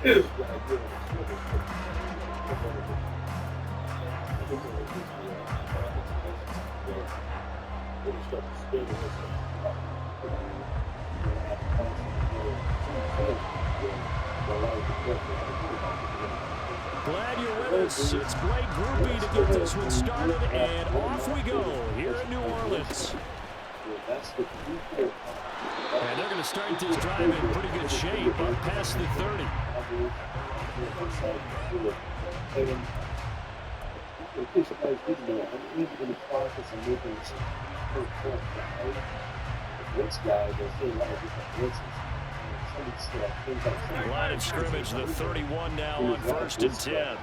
Glad you're with us. It's Blake Groupie to get this one started, and off we go here in New Orleans. And they're going to start this drive in pretty good shape, up past the 30. Line of scrimmage, the 31 now on 1st and 10.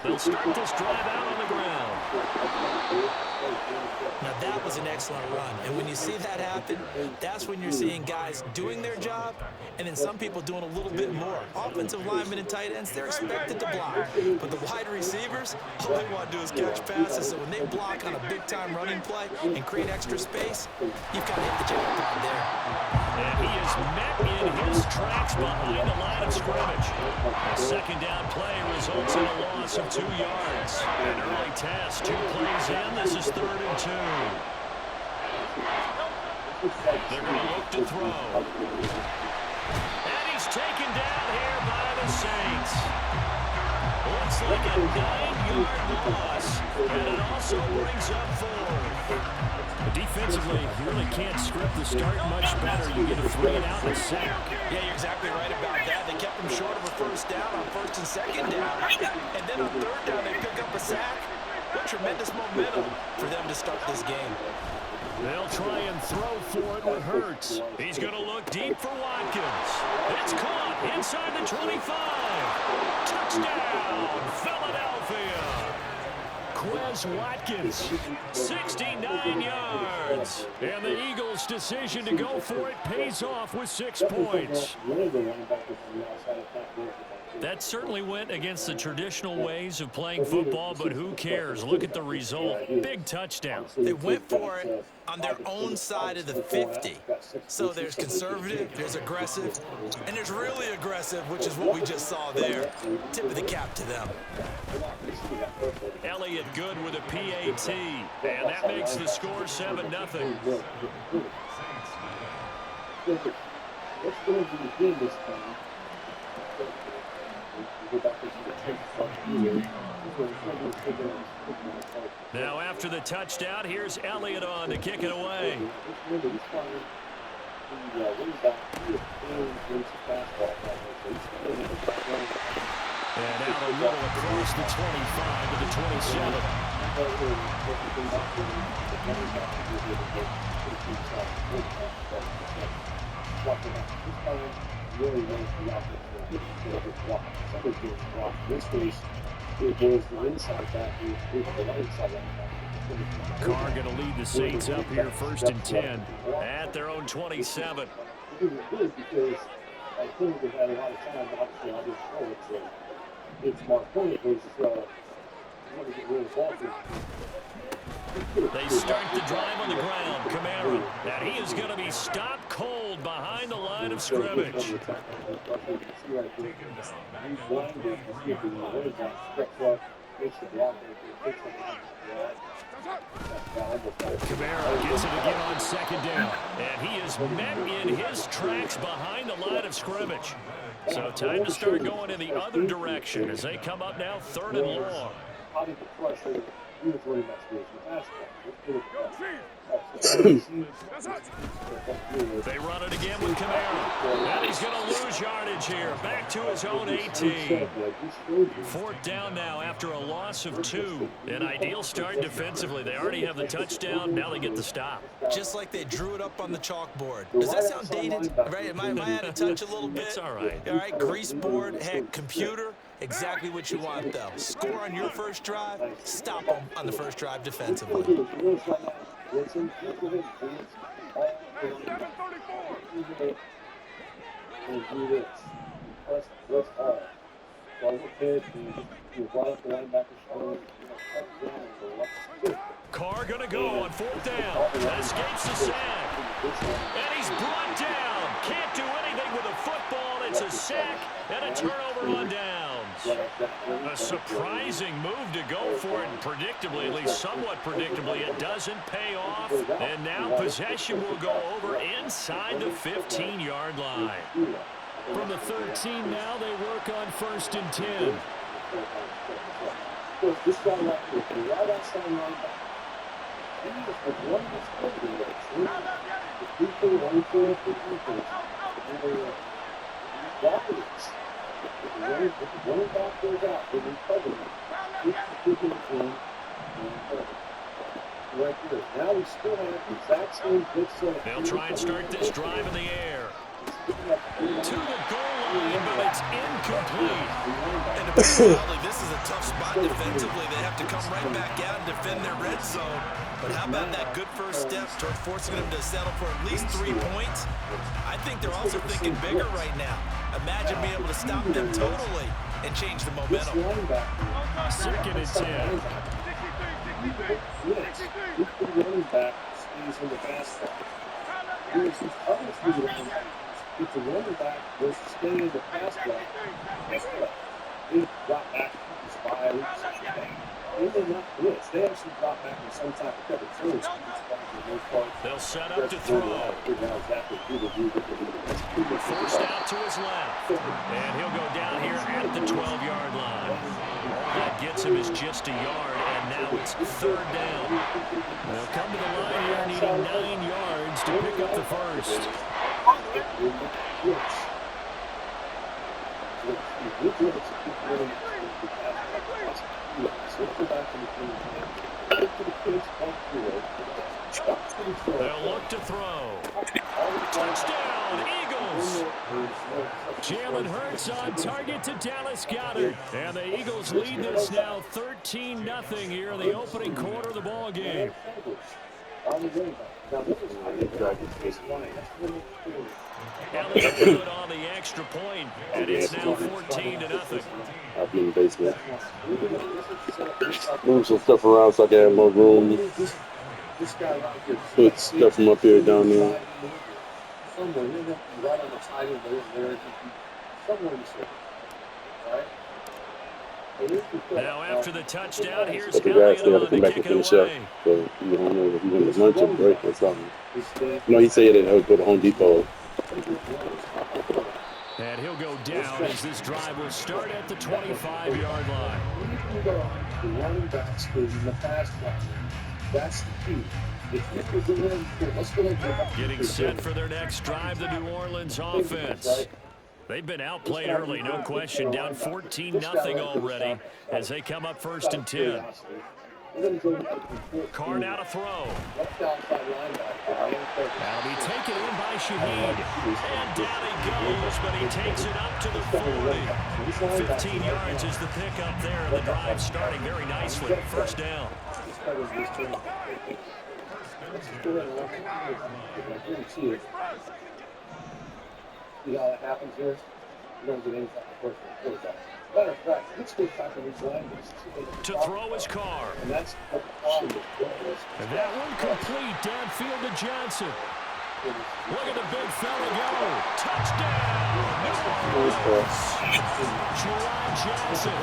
They'll start this drive out on the ground. Now that was an excellent run, and when you see that happen, that's when you're seeing guys doing their job and then some people doing a little bit more. Offensive linemen and tight ends, they're expected to block, but the wide receivers, all they want to do is catch passes. So when they block on a big-time running play and create extra space, you've got to hit the jackpot there. And he is met in his tracks behind the line of scrimmage. A second down play results in a loss of 2 yards. An early test, 2 plays in. This is 3rd and 2. They're going to look to throw. And he's taken down here by the Saints. Looks like a 9-yard loss. And it also brings up 4. Defensively, you really can't script the start much better. You get a 3 and out and a sack. Yeah, you're exactly right about that. They kept them short of a first down on 1st and 2nd down. And then on 3rd down, they pick up a sack. What tremendous momentum for them to start this game. They'll try and throw for it with Hurts. He's going to look deep for Watkins. It's caught inside the 25. Touchdown, Philadelphia. Quez Watkins, 69 yards. And the Eagles' decision to go for it pays off with 6 points. That certainly went against the traditional ways of playing football, but who cares? Look at the result. Big touchdown. They went for it on their own side of the 50. So there's conservative, there's aggressive, and there's really aggressive, which is what we just saw there. Tip of the cap to them. Elliott good with a PAT, and that makes the score 7-0. Now after the touchdown, here's Elliott on to kick it away. And out a middle across the 25 to the 27. Carr going to lead the Saints up here 1st and 10 at their own 27. They start the drive on the ground. Kamara, and he is going to be stopped cold behind the line of scrimmage. Kamara gets it again on 2nd down, and he is met in his tracks behind the line of scrimmage. So time to start going in the other direction as they come up now 3rd and long. They run it again with Kamara. And he's going to lose yardage here. Back to his own 18. 4th down now after a loss of 2. An ideal start defensively. They already have the touchdown. Now they get the stop. Just like they drew it up on the chalkboard. Does that sound dated? Right? Am I out of touch a little bit? It's all right. All right, grease board, heck, computer. Exactly what you want, though. Score on your first drive, stop them on the first drive defensively. Carr going to go on 4th down. That escapes the sack. And he's brought down. Can't do anything with a football. It's a sack and a turnover on downs. A surprising move to go for it, and predictably, at least somewhat predictably, it doesn't pay off. And now possession will go over inside the 15-yard line. From the 13 now, they work on 1st and 10. This guy right here, right outside linebacker. He is the one that's covering that. The people, one four, that is. If the running back goes out, they will cover him. It's the people in and cover. Right here. Now we still have the exact same good set. They'll try and start this drive in the air. To the goal line, but it's incomplete. And to put it mildly, this is a tough spot defensively. They have to come right back out and defend their red zone. But how about that good first step towards forcing them to settle for at least 3 points? I think they're also thinking bigger right now. Imagine being able to stop them totally and change the momentum. 2nd and 10. If the running back stays in the pass block, there's these other three running backs. If the running back was to stay in the pass block, guess what? They drop back to spies. They did not blitz. They actually drop back in some type of coverage. They'll set up to throw. Forced out to his left. And he'll go down here at the 12-yard line. All that gets him is just a yard, and now it's 3rd down. They'll come to the line here needing 9 yards to pick up the first. They'll look to throw. Touchdown, Eagles! Jalen Hurts on target to Dallas Goedert. And the Eagles lead this now 13-0 here in the opening quarter of the ball game. Elliott good on the extra point, and it's now 14-0. I'll be in the basement. Move some stuff around so I can have more room. Put stuff from up here down there. Somewhere, you have to be right on the side of there. Somewhere in the circle. Right? Now after the touchdown, here's But the guys Elliott still have to on come to back and kick it finish up. away. So you don't know if you want to lunch or break or something. You know, he said that he'll go to Home Depot. And he'll go down as this drive will start at the 25-yard line. The running backs in the pass block. That's the key. Getting set for their next drive, the New Orleans offense. They've been outplayed early, no question, down 14-0 already as they come up 1st and 10. Carr now to throw. That'll be taken in by Shaheed. And down he goes, but he takes it up to the 40. 15 yards is the pickup there, and the drive starting very nicely. 1st down. See how that happens here? You don't get any type of first. Matter of fact, let's go back to these languages. To throw his car. And that's what the problem is. And that one complete downfield to Johnson. Look at the big fella go. Touchdown! New Orleans. Juwan Johnson,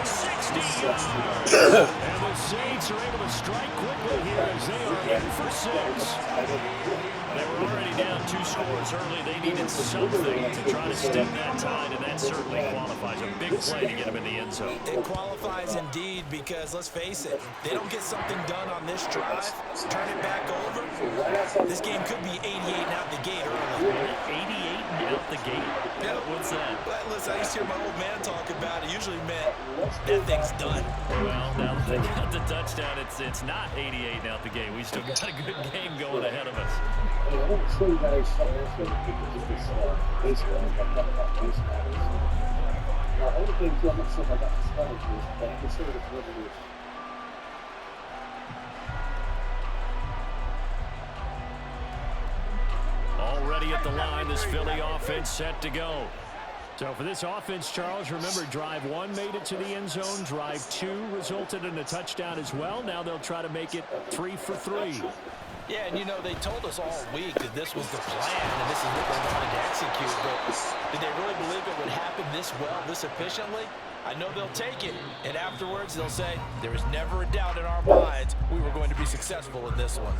60 yards. And the Saints are able to strike quickly here as they are in for 6. They were already down 2 scores early. They needed something to try to stem that tide, and that certainly qualifies. A big play to get them in the end zone. It qualifies indeed because, let's face it, they don't get something done on this drive, turn it back over, this game could be 88 and out the gate early. 88 and out the gate? Yeah. What's that? But listen, I used to hear my old man talk about it. Usually meant that thing's done. Well, now that they got the touchdown, it's not 88 and out the gate. We still got a good game going ahead of us. I want to show you guys something else that this baseball. I'm talking about baseball. Now, other things, I'm not sure if I got this covered here, but I consider it revolution. Already at the line, this Philly offense set to go. So for this offense, Charles, remember, drive 1 made it to the end zone. Drive 2 resulted in a touchdown as well. Now they'll try to make it 3 for 3. Yeah, and you know, they told us all week that this was the plan and this is what they wanted to execute. But did they really believe it would happen this well, this efficiently? I know they'll take it, and afterwards they'll say, there was never a doubt in our minds we were going to be successful in this one.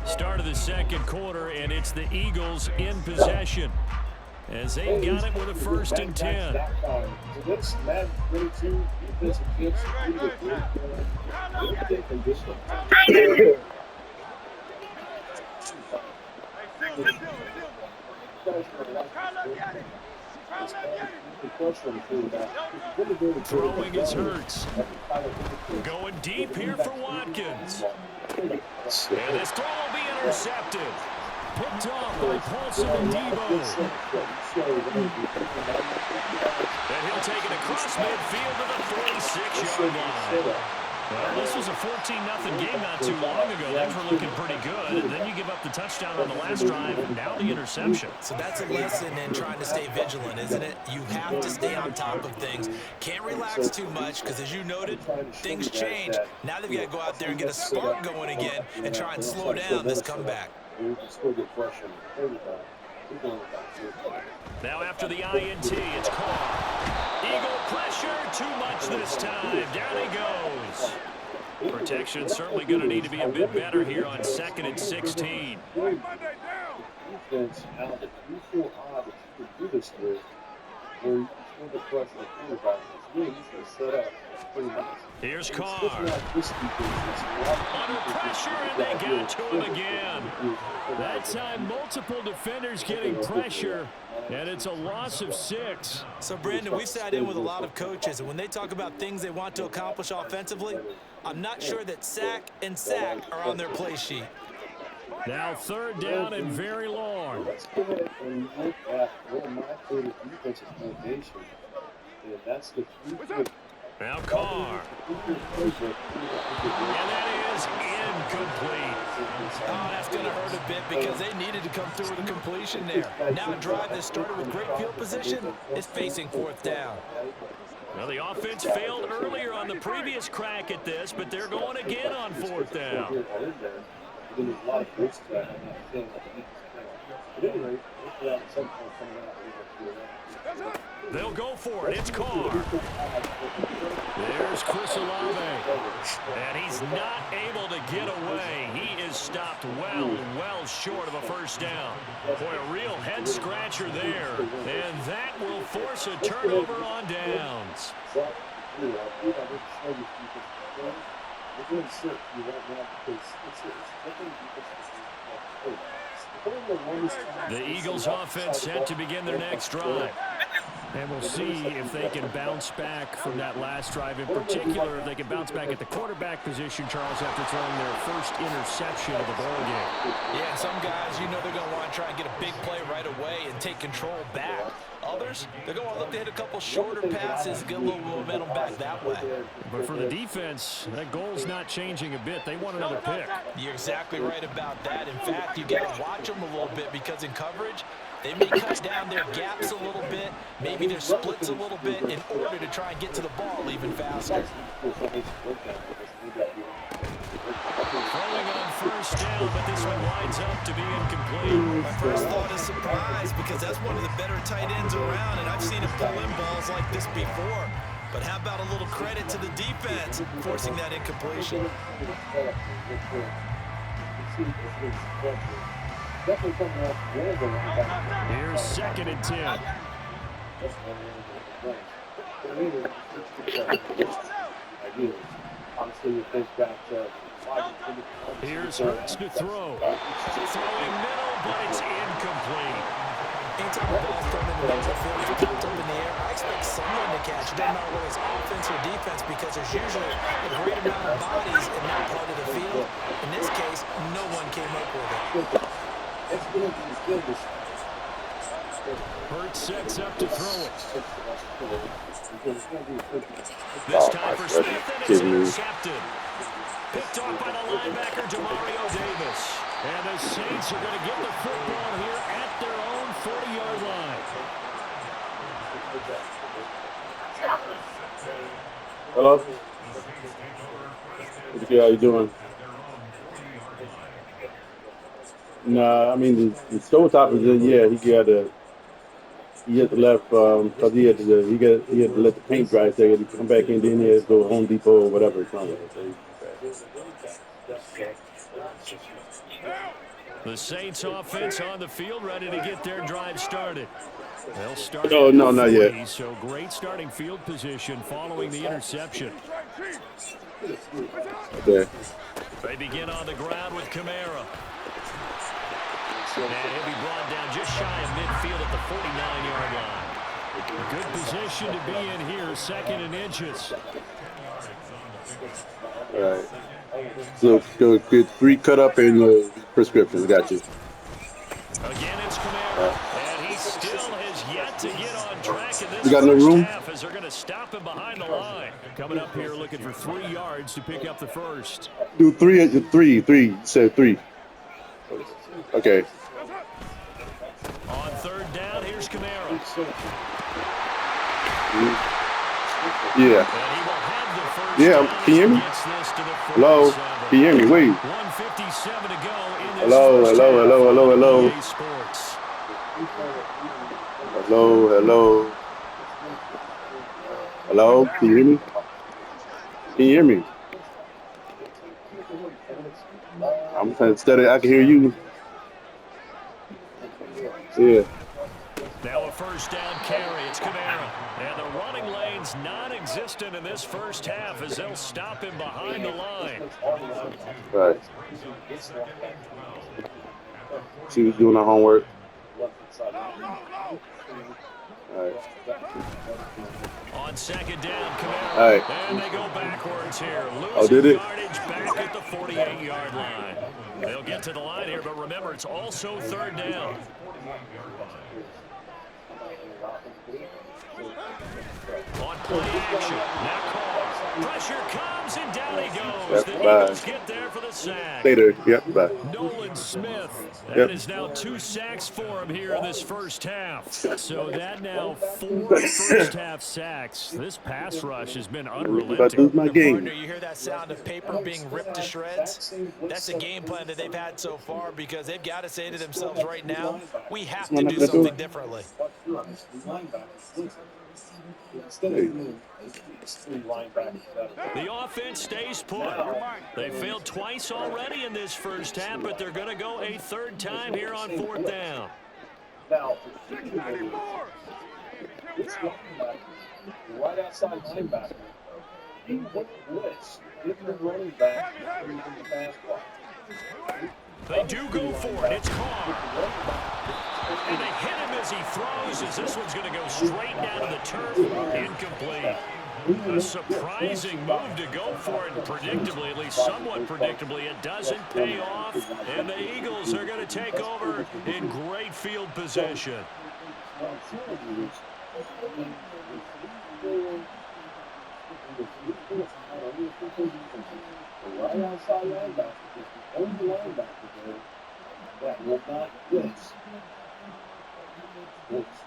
Start of the second quarter, and it's the Eagles in possession, as they've got it with a 1st and 10. Throwing is Hurts. Going deep here for Watkins. And this throw will be intercepted. Picked off by Paulson and Debo. And he'll take it across midfield to the 46-yard line. Well, this was a 14-0 game not too long ago. Things were looking pretty good. And then you give up the touchdown on the last drive, and now the interception. So that's a lesson in trying to stay vigilant, isn't it? You have to stay on top of things. Can't relax too much because, as you noted, things change. Now they've got to go out there and get a spark going again and try and slow down this comeback. Now after the INT, it's Carr. Eagle pressure, too much this time. Down he goes. Protection certainly going to need to be a bit better here on 2nd and 16. Here's Carr. Under pressure, and they got to him again. That time, multiple defenders getting pressure, and it's a loss of 6. So, Brandon, we've sat in with a lot of coaches, and when they talk about things they want to accomplish offensively, I'm not sure that sack and sack are on their play sheet. Now 3rd down and very long. Let's go ahead and look at one of my favorite defensive formations, and that's the 3-4. Now Carr. And that is incomplete. Oh, that's going to hurt a bit because they needed to come through with a completion there. Now a drive that started with great field position is facing 4th down. Well, the offense failed earlier on the previous crack at this, but they're going again on 4th down. They'll go for it. It's Carr. There's Chris Olave. And he's not able to get away. He is stopped well short of a 1st down. Boy, a real head-scratcher there. And that will force a turnover on downs. The Eagles offense set to begin their next drive. And we'll see if they can bounce back from that last drive. In particular, if they can bounce back at the quarterback position, Charles, after throwing their first interception of the ballgame. Yeah, some guys, you know they're going to want to try and get a big play right away and take control back. Others, they're going to look to hit a couple shorter passes, get a little momentum back that way. But for the defense, that goal's not changing a bit. They want another pick. You're exactly right about that. In fact, you got to watch them a little bit because in coverage, they may cut down their gaps a little bit, maybe their splits a little bit in order to try and get to the ball even faster. Throwing on 1st down, but this one winds up to be incomplete. My first thought is surprise because that's one of the better tight ends around, and I've seen him pull in balls like this before. But how about a little credit to the defense forcing that incompletion? Here's 2nd and 10. Here's Hurts to throw. Throwing middle, but it's incomplete. Anytime the ball's thrown in the middle of the field, it's picked up in the air, I expect someone to catch it. Doesn't matter whether it's offense or defense because there's usually a great amount of bodies in that part of the field. In this case, no one came up with it. Hurts sets up to throw it. This time for Smith, and it's intercepted. Picked off by the linebacker, Demario Davis. And the Saints are going to get the football here at their own 40-yard line. Hello? Yeah, how you doing? Nah, I mean the stove top is in. Yeah, he had to left because he had to let the paint dry. So he had to come back in. Then he had to go to Home Depot or whatever. Something. The Saints offense on the field, ready to get their drive started. They'll start Oh at no, the not 40, yet. so great starting field position following the interception. Okay. They begin on the ground with Kamara. And he'll be brought down just shy of midfield at the 49-yard line. A good position to be in here, 2nd and inches. All right. So go get 3 cut up and prescriptions. Got you. Again, it's Kamara, and he still has yet to get on track in this You got no first room? half as they're going to stop him behind the line. Coming up here looking for 3 yards to pick up the first. Do 3. You said 3. Okay. On 3rd down, here's Kamara. Yeah. And he will have the first Yeah. down Can you hear me? as he gets this to the Hello. 47. Can you hear me? Wait. 1:57 to go in this Hello. first Hello. half Hello. Hello. on Hello. EA Sports. Hello. Hello. Hello. Can you hear me? Can you hear me? I'm trying to study. I can hear you. Yeah. Now a first down carry. It's Kamara. And the running lane's non-existent in this first half as they'll stop him behind the line. Right. She was doing her homework. All right. On 2nd down, Kamara. All right. And they go backwards here. Oh, did Losing it? yardage back at the 48-yard line. They'll get to the line here, but remember, it's also 3rd down. On play action. Now Carr. Pressure comes, and down he goes. Yep, The bye. Eagles get there for the sack. Later. Yep. Bye. Nolan Smith. That Yep. is now 2 sacks for him here in this first half. So that now 4 first-half sacks. This pass rush has been About to unrelenting. lose my game. Partner, you hear that sound of paper being ripped to shreds? That's a game plan that they've had so far because they've got to say to themselves right now, we have to do something differently. The offense stays put. They failed twice already in this first half, but they're going to go a 3rd time here on 4th down. Now, right outside linebacker, he went blitz. If the running back in the pass block. They do go for it. It's Carr. And they hit him as he throws, as this one's going to go straight down to the turf. Incomplete. A surprising move to go for it, and predictably, at least somewhat predictably, it doesn't pay off, and the Eagles are going to take over in great field position. Right outside linebacker is the only linebacker there that will not blitz. Blitz,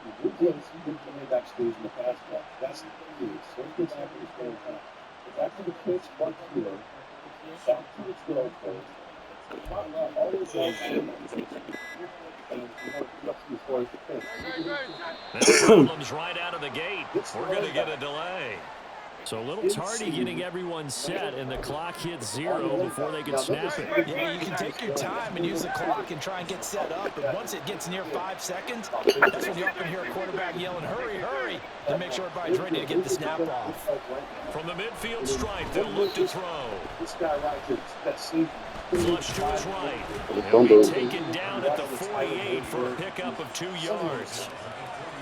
running back stays in the pass block. That's the key. Circle back to the 12 time. If after the pitch, one here, back to the 12 point. Always Now problems right out of the gate. We're going to get a delay. So a little tardy getting everyone set, and the clock hits 0 before they can snap it. Yeah, you can take your time and use the clock and try and get set up, but once it gets near 5 seconds, that's when you often hear a quarterback yelling, hurry, hurry, to make sure everybody's ready to get the snap off. From the midfield stripe, they'll look to throw. This guy right here, that's safe. Flush to his right. He'll be taken down at the 48 for a pickup of 2 yards.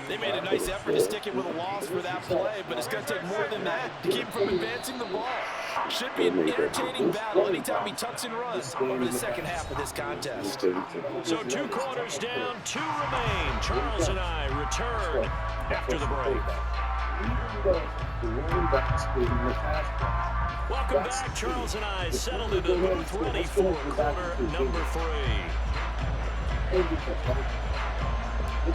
They made a nice effort to stick it with a loss for that play, but it's going to take more than that to keep from advancing the ball. Should be an entertaining battle anytime he tucks and runs over the second half of this contest. So 2 quarters down, 2 remain. Charles and I return after the break. Welcome back. Charles and I settled into the booth ready for quarter number 3. A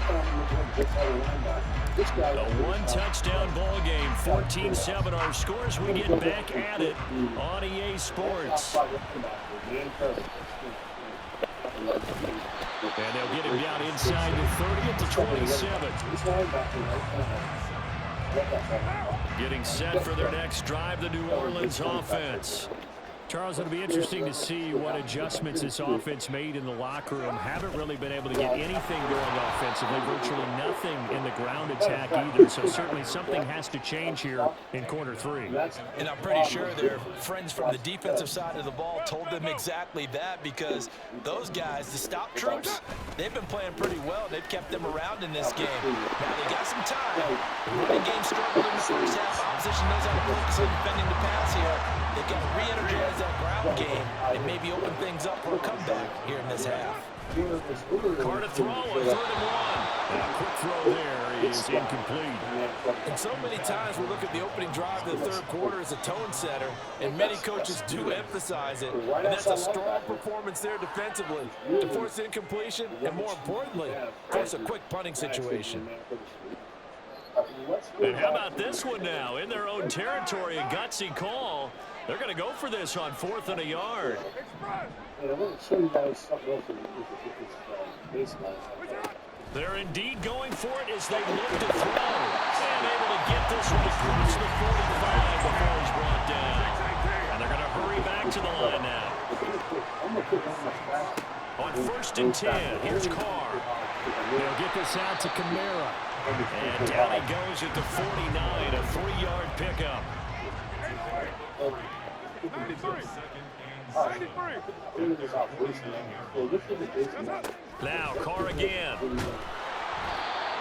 one-touchdown ball game, 14-7 our scores. We get back at it on EA Sports. And they'll get him down inside the 30 at the 27. Getting set for their next drive, the New Orleans offense. Charles, it'll be interesting to see what adjustments this offense made in the locker room. Haven't really been able to get anything going offensively, virtually nothing in the ground attack either. So certainly something has to change here in quarter 3. And I'm pretty sure their friends from the defensive side of the ball told them exactly that, because those guys, the stop troops, they've been playing pretty well. They've kept them around in this game. Now they got some time. The running game struggled in the first half. Opposition knows how to focus on defending the pass here. They've got to re-energize that ground game and maybe open things up for a comeback here in this half. Carr to throw, a 3rd and 1. And a quick throw there is incomplete. And so many times we look at the opening drive of the 3rd quarter as a tone setter, and many coaches do emphasize it. And that's a strong performance there defensively to force incompletion and, more importantly, force a quick punting situation. And how about this one now? In their own territory, a gutsy call. They're going to go for this on 4th and a yard. They're indeed going for it as they look to throw. And able to get this one across the 45 before he's brought down. And they're going to hurry back to the line now. On 1st and 10, here's Carr. They'll get this out to Kamara. And down he goes at the 49, a 3-yard pickup. Now Carr again.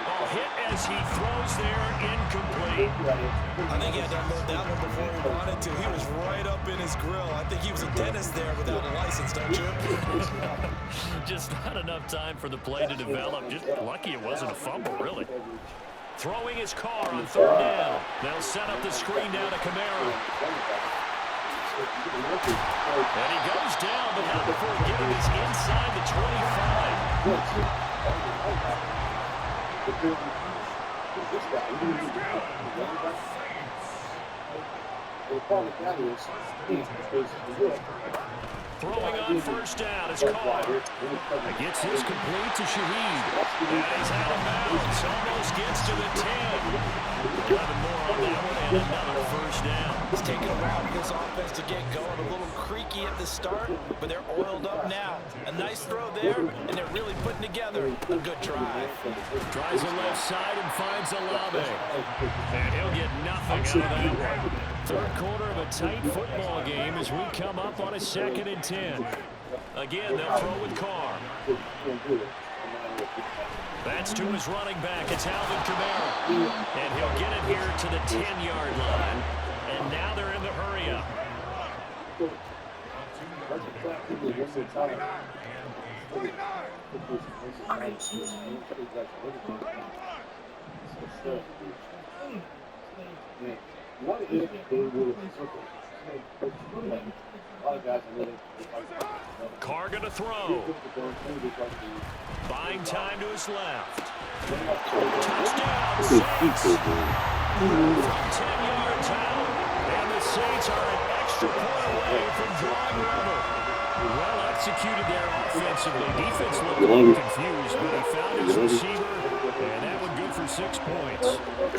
Oh, hit as he throws there, incomplete. I think he had to unload that one before he wanted to. He was right up in his grill. I think he was a dentist there without a license, don't you? Just not enough time for the play to develop. Just lucky it wasn't a fumble, really. Throwing his Carr on 3rd down. They'll set up the screen down to Kamara. And he goes down, but not before getting this inside the 25. Throwing on 1st down is Carr. Gets his complete to Shaheed. And he's out of bounds. Almost gets to the 10. 11 more on that one and another 1st down. It's taken a while for this offense to get going. A little creaky at the start, but they're oiled up now. A nice throw there, and they're really putting together a good drive. Tries the left side and finds Olave. And he'll get nothing out of that one. 3rd quarter of a tight football game as we come up on a 2nd and 10. Again, they'll throw with Carr. That's to his running back. It's Alvin Kamara. And he'll get it here to the 10-yard line. And now they're in the hurry-up. Carr gonna throw. Buying time to his left. Touchdown, Saints. From 10 yards out. And the Saints are an extra point away from drawing level. Well executed there offensively. Defense looked a little confused, but he found his receiver. And that one good for 6 points.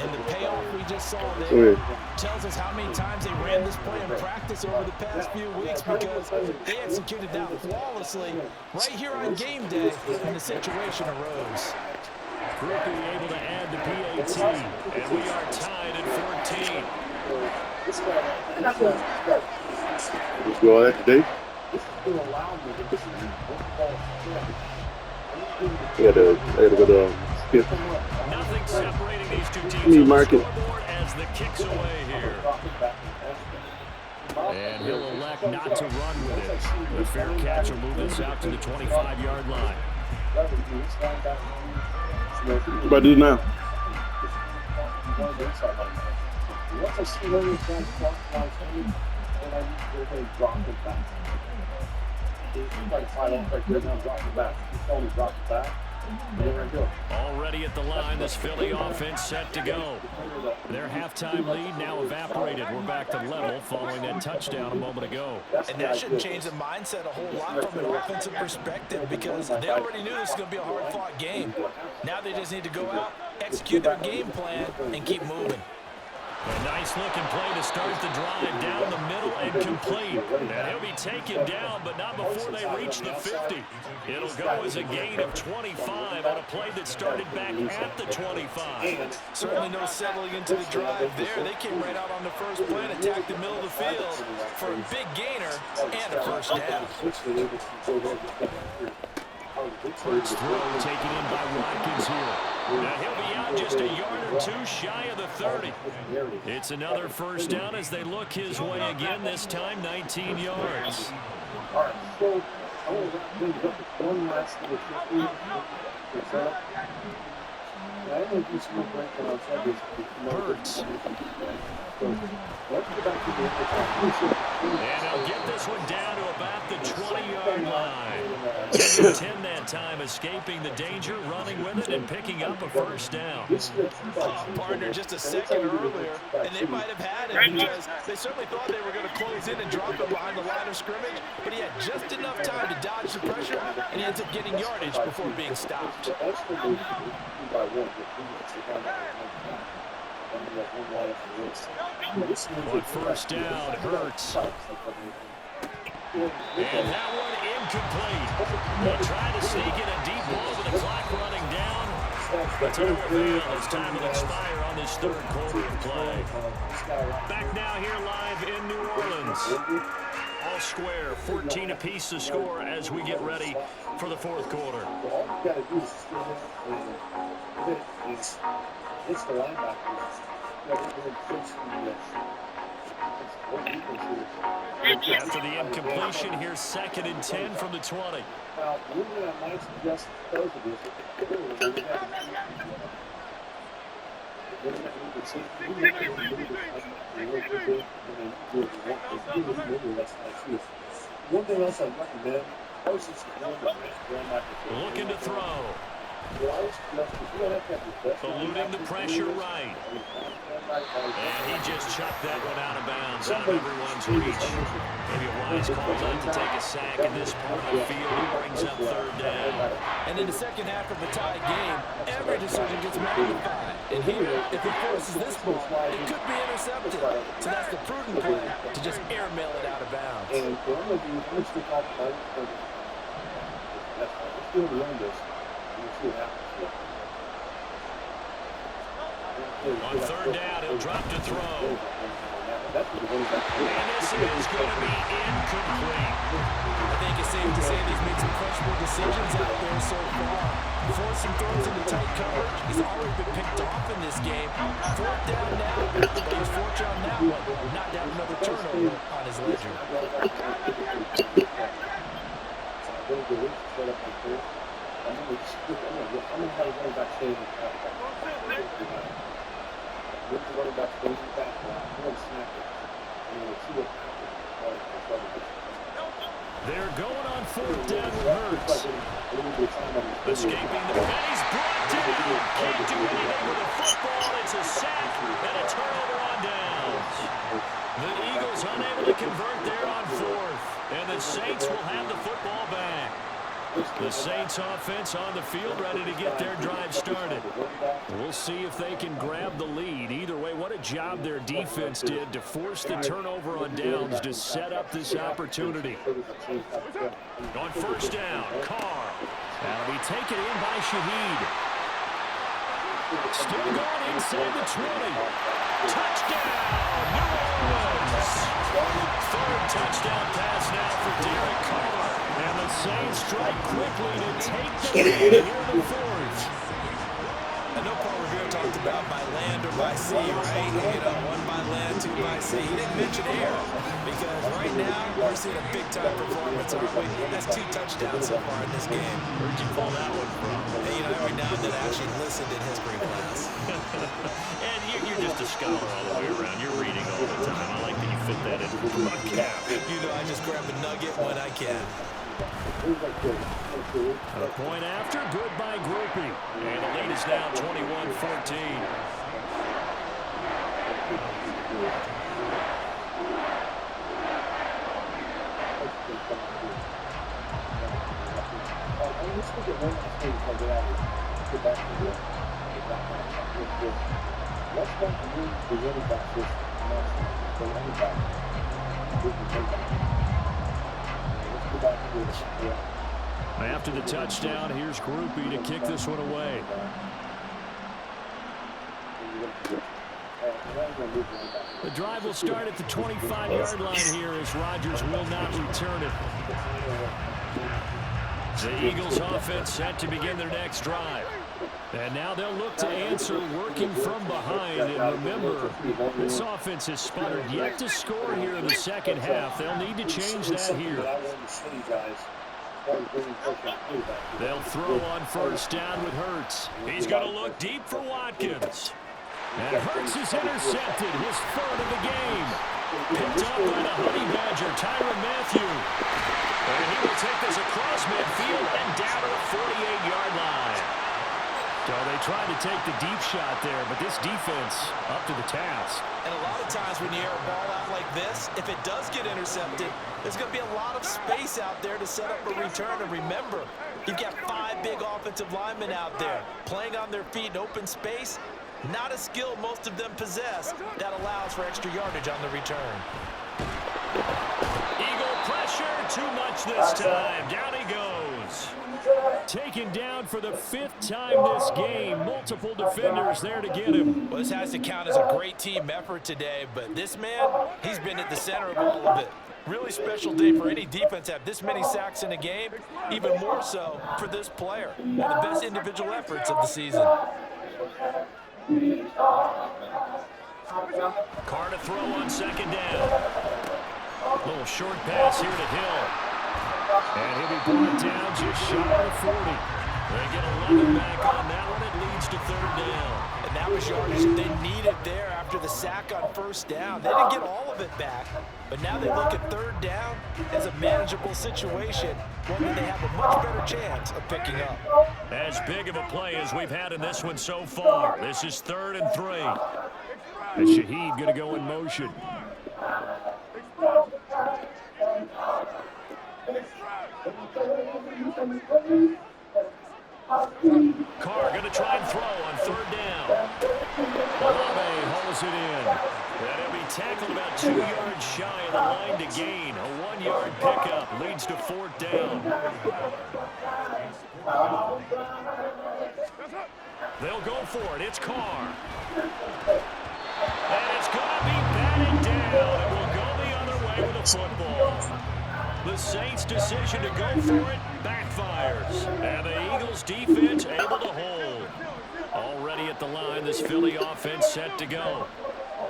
And the payoff we just saw there tells us how many times they ran this play in practice over the past few weeks, because they executed that flawlessly right here on game day when the situation arose. Quickly able to add the PAT, and we are tied at 14. Let's go on that today. I gotta go to skip. Nothing separating these two teams Me on the market. scoreboard as the kick's away here. And he'll elect not to run with it. The fair catch will move this out to the 25-yard line. What about to do now? Already at the line, this Philly offense set to go. Their halftime lead now evaporated. We're back to level following that touchdown a moment ago. And that shouldn't change the mindset a whole lot from an offensive perspective because they already knew this was going to be a hard-fought game. Now they just need to go out, execute their game plan, and keep moving. A nice-looking play to start the drive down the middle and complete. And he'll be taken down, but not before they reach the 50. It'll go as a gain of 25 on a play that started back at the 25. Certainly no settling into the drive there. They came right out on the first play and attacked the middle of the field for a big gainer and a first down. First throw taken in by Watkins here. Now he'll be out just a yard or two shy of the 30. It's another first down as they look his way again, this time 19 yards. All right, so I want to bring up one last little thing. I don't know if you see what breakdown outside this. Hurts. Let's go back to the And he'll get this one down to about the 20-yard line. Getting 10 that time, escaping the danger, running with it, and picking up a first down. Partner just a second earlier, and they might have had it because they certainly thought they were going to close in and drop him behind the line of scrimmage, but he had just enough time to dodge the pressure, and he ends up getting yardage before being stopped. On first down, Hurts. And that one incomplete. They'll try to sneak in a deep ball with the clock running down. But to no avail as time will expire on this third quarter of play. Back now here live in New Orleans. All square, 14 apiece to score as we get ready for the fourth quarter. All you got to do is it's the linebackers. After the incompletion, here's 2nd and 10 from the 20. Now, one thing I might suggest because of this, one thing else I'd recommend, looking to throw. Eluding the pressure right. And he just chucked that one out of bounds, out of everyone's reach. Maybe a wise call not to take a sack in this part of the field. It brings up third down. And in the second half of a tie game, every decision gets magnified. And here, if he forces this ball, it could be intercepted. So that's the prudent play to just airmail it out of bounds. And on third down, he'll drop to throw. And this is going to be incomplete. I think it's safe to say he's made some questionable decisions out there so far. Forced some throws into tight coverage. He's already been picked off in this game. Fourth down now, but he's fortunate on that one. Not to have another turnover on his ledger. They're going on fourth down with Hurts. Escaping the pennies, brought down. Can't do anything with the football. It's a sack and a turnover on downs. The Eagles unable to convert there on fourth. And the Saints will have the football back. The Saints offense on the field ready to get their drive started. We'll see if they can grab the lead. Either way, what a job their defense did to force the turnover on downs to set up this opportunity. On first down, Carr. That'll be taken in by Shaheed. Still going inside the 20. Touchdown, New Orleans. Third touchdown pass now for Derek Carr. And the Saints strike quickly to take the lead here in the fourth. I know Paul Revere talked about by land or by sea, right? You know, one by land, two by sea. He didn't mention air because right now we're seeing a big-time performance, aren't we? That's 2 touchdowns so far in this game. Where'd you pull that one from? And, you know, every now and then I actually listened in history class. And you're just a scholar all the way around. You're reading all the time. I like that you fit that into the cap. You know, I just grab a nugget when I can. And a point after, good by Groupie. And the lead is now 21-14. After the touchdown, here's Groupie to kick this one away. The drive will start at the 25-yard line here as Rodgers will not return it. The Eagles offense set to begin their next drive. And now they'll look to answer working from behind. And remember, this offense has sputtered yet to score here in the second half. They'll need to change that here. They'll throw on first down with Hurts. He's going to look deep for Watkins. And Hurts is intercepted, his third of the game. Picked up by the Honey Badger, Tyrann Mathieu. And he will take this across midfield and down to the 48-yard line. So they tried to take the deep shot there, but this defense up to the task. And a lot of times when you air a ball out like this, if it does get intercepted, there's going to be a lot of space out there to set up a return. And remember, you've got 5 big offensive linemen out there playing on their feet in open space. Not a skill most of them possess that allows for extra yardage on the return. Eagle pressure, too much this time. Down he goes. Taken down for the 5th time this game. Multiple defenders there to get him. Well, this has to count as a great team effort today, but this man, he's been at the center of all of it. Really special day for any defense to have this many sacks in a game, even more so for this player. One of the best individual efforts of the season. Carr to throw on second down. Little short pass here to Hill. And he'll be brought down just shy of 40. They get 11 back on that one. It leads to third down. And that was yardage that they needed there after the sack on first down. They didn't get all of it back, but now they look at third down as a manageable situation, one that they have a much better chance of picking up. As big of a play as we've had in this one so far. This is 3rd and 3. And Shaheed going to go in motion. Carr going to try and throw on third down. Olave holds it in. And he'll be tackled about 2 yards shy of the line to gain. A 1-yard pickup leads to 4th down. They'll go for it. It's Carr. And it's going to be batted down. It will go the other way with the football. The Saints' decision to go for it backfires. And the Eagles' defense able to hold. Already at the line, this Philly offense set to go.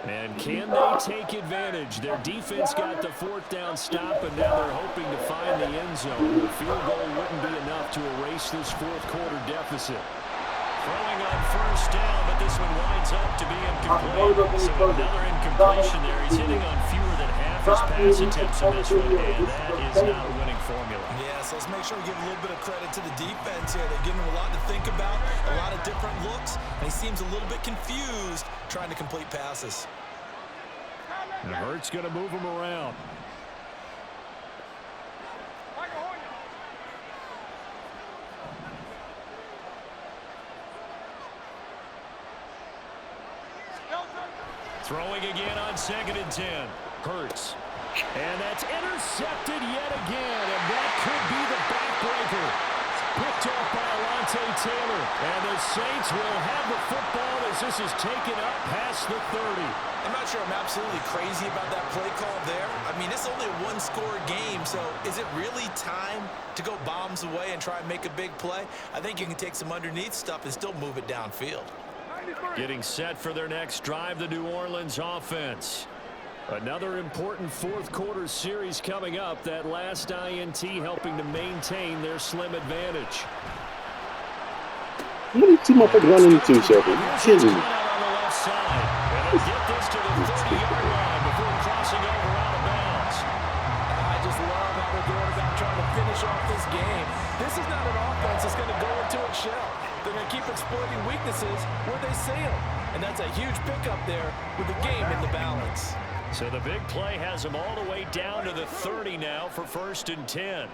And can they take advantage? Their defense got the 4th down stop, and now they're hoping to find the end zone. The field goal wouldn't be enough to erase this 4th quarter deficit. Throwing on first down, but this one winds up to be incomplete. So another incompletion there. He's hitting on fewer than half his pass attempts in this one, and that is not a winning formula. Yeah, so let's make sure we give a little bit of credit to the defense here. They're giving him a lot to think about, a lot of different looks, and he seems a little bit confused trying to complete passes. And Hurts going to move him around. Throwing again on 2nd and 10. Hurts. And that's intercepted yet again. And that could be the backbreaker. Picked off by Alontae Taylor. And the Saints will have the football as this is taken up past the 30. I'm not sure I'm absolutely crazy about that play call there. I mean, it's only a 1-score game, so is it really time to go bombs away and try and make a big play? I think you can take some underneath stuff and still move it downfield. Getting set for their next drive, the New Orleans offense. Another important 4th quarter series coming up. That last INT helping to maintain their slim advantage. What are you two motherfuckers running into, Shelby? You kidding me? On the left side. And they'll get this to the 30-yard line before crossing over out of bounds. I just love how they're going about trying to finish off this game, this is not an offense that's going to go into its shell. They're going to keep exploiting weaknesses where they see them. And that's a huge pickup there with the game in the balance. So the big play has them all the way down to the 30 now for 1st and 10.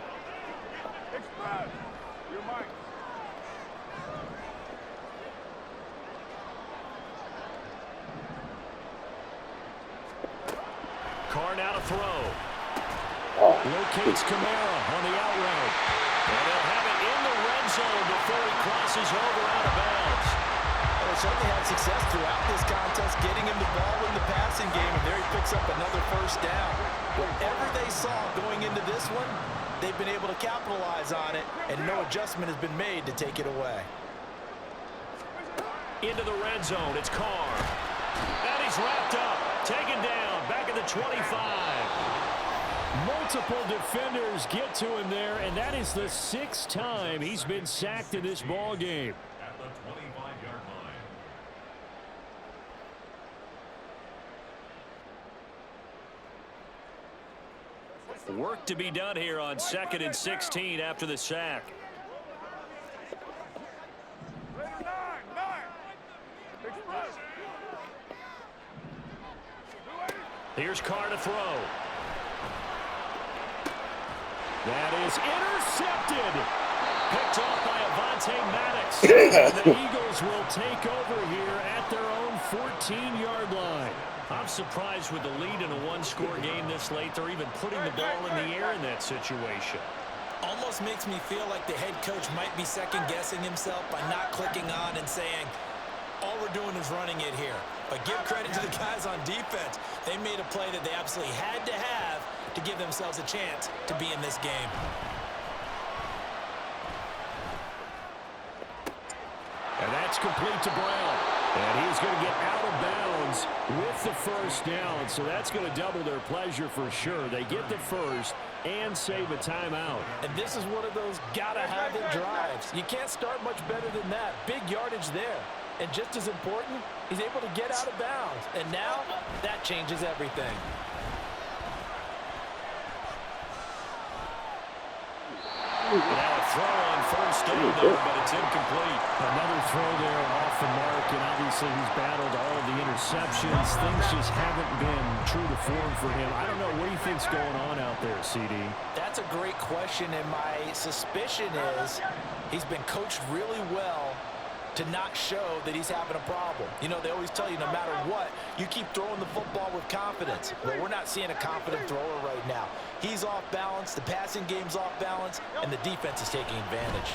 Carr now to throw. Locates Kamara on the out route. And they'll have it in the red zone before he crosses over out of bounds. Well, they certainly had success throughout this contest, getting him the ball in the passing game, and there he picks up another 1st down. Whatever they saw going into this one, they've been able to capitalize on it, and no adjustment has been made to take it away. Into the red zone, it's Carr. And he's wrapped up, taken down, back at the 25. Multiple defenders get to him there, and that is the 6th time he's been sacked in this ball game. At the 25-yard line. Work to be done here on 2nd and 16 after the sack. Here's Carr to throw. That is intercepted. Picked off by Avonte Maddox. And the Eagles will take over here at their own 14-yard line. I'm surprised with the lead in a one-score game this late. They're even putting the ball in the air in that situation. Almost makes me feel like the head coach might be second-guessing himself by not clicking on and saying, all we're doing is running it here. But give credit to the guys on defense. They made a play that they absolutely had to have to give themselves a chance to be in this game. And that's complete to Brown. And he's going to get out of bounds with the 1st down. So that's going to double their pleasure for sure. They get the 1st and save a timeout. And this is one of those gotta-have-it drives. You can't start much better than that. Big yardage there. And just as important, he's able to get out of bounds. And now, that changes everything. Now a throw on 1st down there, but it's incomplete. Another throw there off the mark, and obviously he's battled all of the interceptions. Things just haven't been true to form for him. I don't know, what do you think's going on out there, CD? That's a great question, and my suspicion is he's been coached really well to not show that he's having a problem. You know, they always tell you no matter what, you keep throwing the football with confidence. Well, we're not seeing a confident thrower right now. He's off balance, the passing game's off balance, and the defense is taking advantage.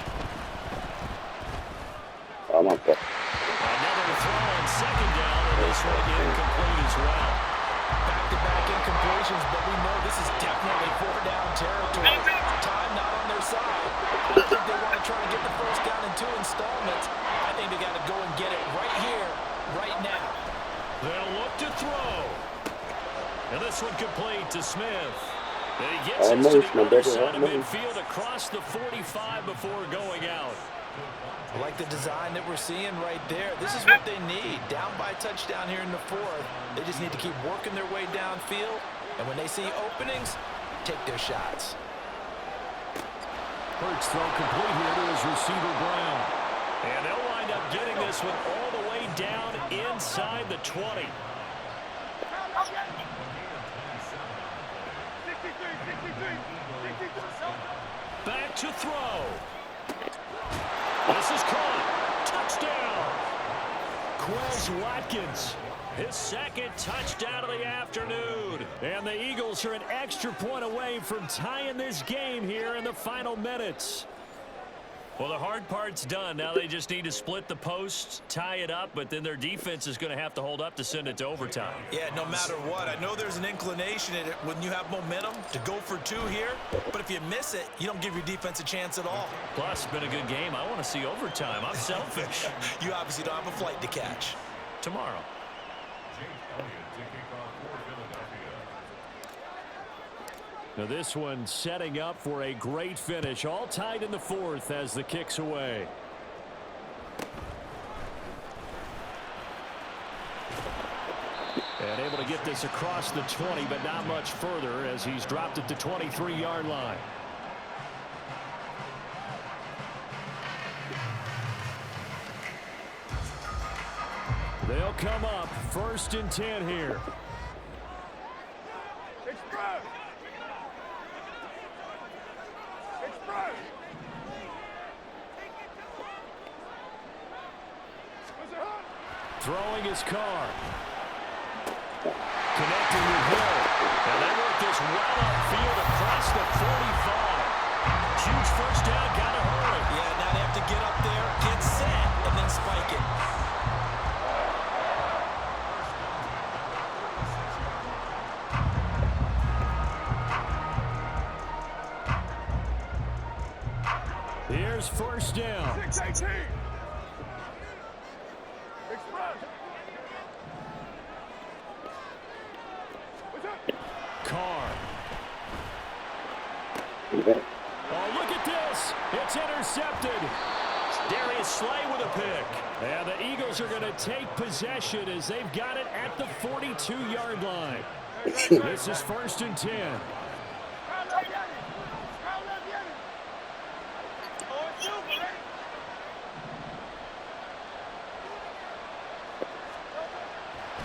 Another throw on 2nd down, and this one incomplete as well. Back-to-back incompletions, but we know this is definitely 4-down territory. Time not on their side. I don't think they want to try to get the 1st down in 2 installments. I think they got to go and get it right here, right now. They'll look to throw. And this one complete to Smith. And he gets it to the other side of midfield across the 45 before going out. I like the design that we're seeing right there. This is what they need. Down by a touchdown here in the 4th. They just need to keep working their way downfield. And when they see openings, take their shots. Hurts throw complete here to his receiver, Brown. And they'll wind up getting this one all the way down inside the 20. Back to throw. This is caught. Touchdown. Quez Watkins. His 2nd touchdown of the afternoon. And the Eagles are an extra point away from tying this game here in the final minutes. Well, the hard part's done. Now they just need to split the posts, tie it up, but then their defense is going to have to hold up to send it to overtime. Yeah, no matter what. I know there's an inclination in it when you have momentum to go for 2 here, but if you miss it, you don't give your defense a chance at all. Plus, it's been a good game. I want to see overtime. I'm selfish. You obviously don't have a flight to catch. Tomorrow. Now this one setting up for a great finish. All tied in the 4th as the kick's away. And able to get this across the 20, but not much further as he's dropped it to 23-yard line. They'll come up 1st and 10 here. Throwing his car. Connecting with Hill. And they work this well upfield across the 45. Huge first down, gotta hurry. Yeah, now they have to get up there, get set, and then spike it. Here's 1st down. 6-18. Carr. Oh, look at this. It's intercepted. Darius Slay with a pick. And the Eagles are going to take possession as they've got it at the 42-yard line. This is 1st and 10.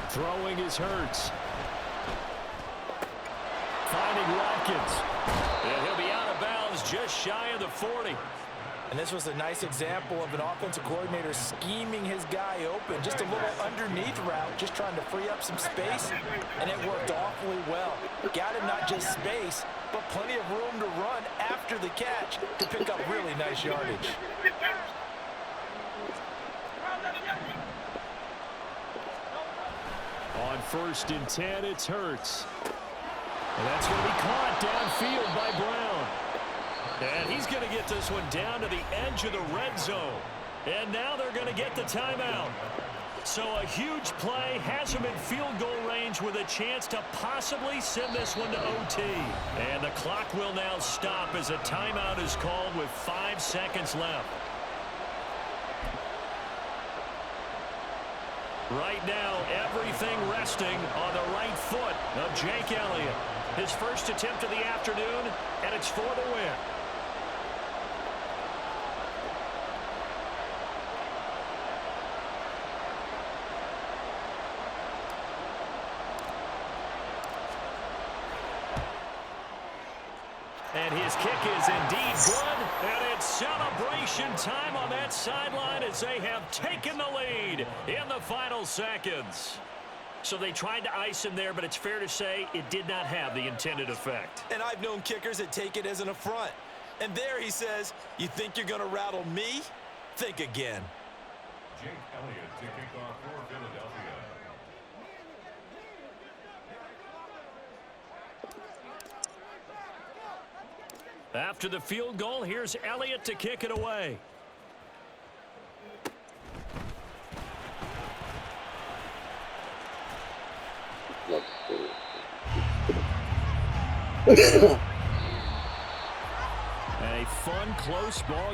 Throwing is Hurts. Finding Watkins. And he'll be out of bounds just shy of the 40. And this was a nice example of an offensive coordinator scheming his guy open. Just a little underneath route, just trying to free up some space, and it worked awfully well. Got him not just space, but plenty of room to run after the catch to pick up really nice yardage. On 1st and 10, it's Hurts. And that's going to be caught downfield by Brown. And he's going to get this one down to the edge of the red zone. And now they're going to get the timeout. So a huge play has him in field goal range with a chance to possibly send this one to OT. And the clock will now stop as a timeout is called with 5 seconds left. Right now, everything resting on the right foot of Jake Elliott. His first attempt of the afternoon, and it's for the win. And his kick is indeed good, and it's celebration time on that sideline as they have taken the lead in the final seconds. So they tried to ice him there, but it's fair to say it did not have the intended effect. And I've known kickers that take it as an affront. And there he says, you think you're going to rattle me? Think again. Jake Elliott to kick off for Philadelphia. After the field goal, here's Elliott to kick it away. A fun, close ball.